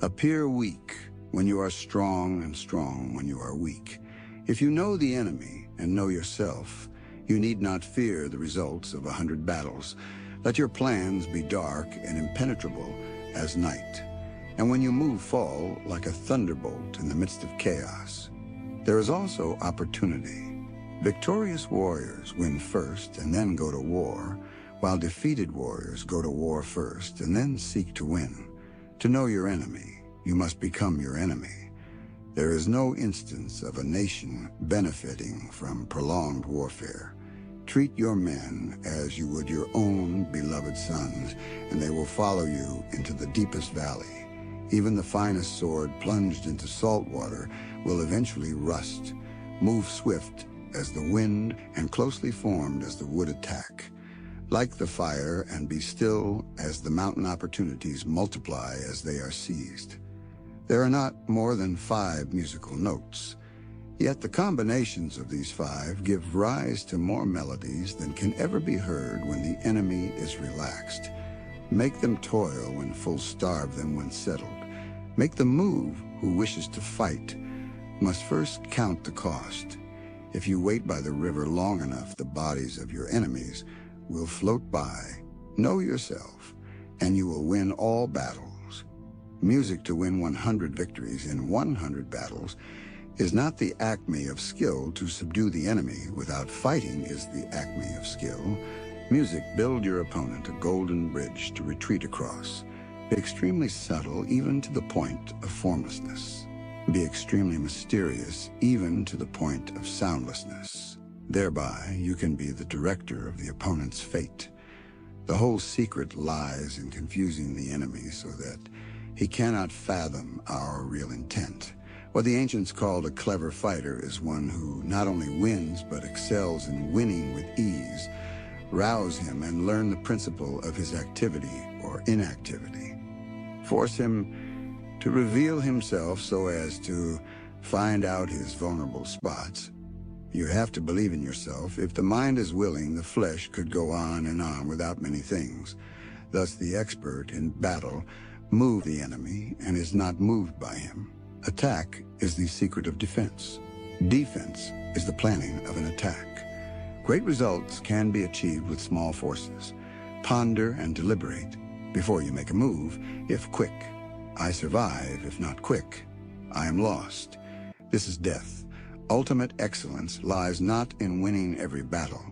Appear weak when you are strong, and strong when you are weak. If you know the enemy and know yourself, you need not fear the results of 100 battles. Let your plans be dark and impenetrable as night. And when you move, fall like a thunderbolt in the midst of chaos. There is also opportunity. Victorious warriors win first and then go to war, while defeated warriors go to war first and then seek to win. To know your enemy, you must become your enemy. There is no instance of a nation benefiting from prolonged warfare. Treat your men as you would your own beloved sons, and they will follow you into the deepest valley. Even the finest sword plunged into salt water will eventually rust. Move swift as the wind and closely formed as the wood attack. Like the fire, and be still as the mountain opportunities multiply as they are seized. There are not more than 5 musical notes, yet the combinations of these 5 give rise to more melodies than can ever be heard when the enemy is relaxed. Make them toil when full, starve them when settled. Make them move who wishes to fight must first count the cost. If you wait by the river long enough, the bodies of your enemies will float by. Know yourself, and you will win all battles. Music to win 100 victories in 100 battles is not the acme of skill. To subdue the enemy without fighting is the acme of skill. Music, build your opponent a golden bridge to retreat across. Be extremely subtle, even to the point of formlessness. Be extremely mysterious, even to the point of soundlessness. Thereby, you can be the director of the opponent's fate. The whole secret lies in confusing the enemy so that he cannot fathom our real intent. What the ancients called a clever fighter is one who not only wins but excels in winning with ease. Rouse him and learn the principle of his activity or inactivity. Force him to reveal himself so as to find out his vulnerable spots. You have to believe in yourself. If the mind is willing, the flesh could go on and on without many things. Thus, the expert in battle moves the enemy and is not moved by him. Attack is the secret of defense. Defense is the planning of an attack. Great results can be achieved with small forces. Ponder and deliberate before you make a move. If quick, I survive. If not quick, I am lost. This is death. Ultimate excellence lies not in winning every battle,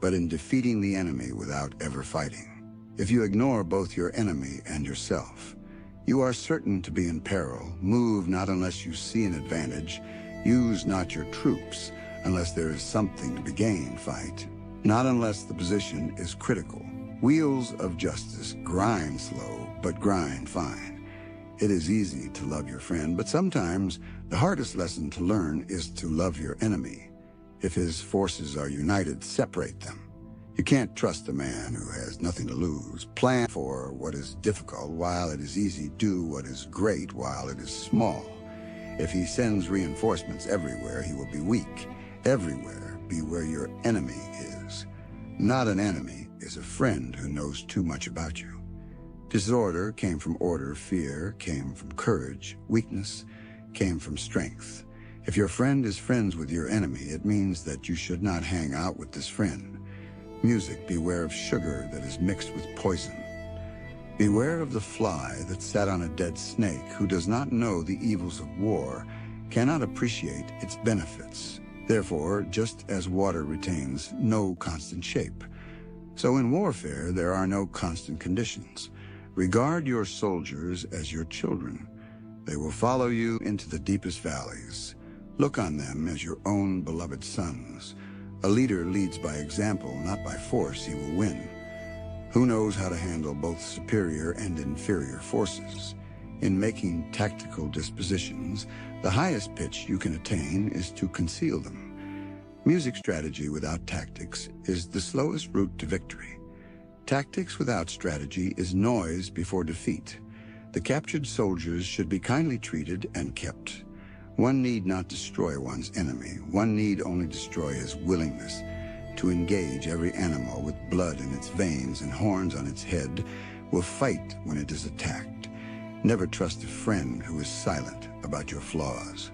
but in defeating the enemy without ever fighting. If you ignore both your enemy and yourself, you are certain to be in peril. Move not unless you see an advantage. Use not your troops unless there is something to be gained. Fight not unless the position is critical. Wheels of justice grind slow, but grind fine. It is easy to love your friend, but sometimes the hardest lesson to learn is to love your enemy. If his forces are united, separate them. You can't trust a man who has nothing to lose. Plan for what is difficult while it is easy. Do what is great while it is small. If he sends reinforcements everywhere, he will be weak. Everywhere, be where your enemy is. Not an enemy is a friend who knows too much about you. Disorder came from order, fear came from courage, weakness came from strength. If your friend is friends with your enemy, it means that you should not hang out with this friend. Music, beware of sugar that is mixed with poison. Beware of the fly that sat on a dead snake, who does not know the evils of war, cannot appreciate its benefits. Therefore, just as water retains no constant shape, so in warfare there are no constant conditions. Regard your soldiers as your children. They will follow you into the deepest valleys. Look on them as your own beloved sons. A leader leads by example, not by force. He will win. Who knows how to handle both superior and inferior forces? In making tactical dispositions, the highest pitch you can attain is to conceal them. Music strategy without tactics is the slowest route to victory. Tactics without strategy is noise before defeat. The captured soldiers should be kindly treated and kept. One need not destroy one's enemy. One need only destroy his willingness to engage. Every animal with blood in its veins and horns on its head will fight when it is attacked. Never trust a friend who is silent about your flaws.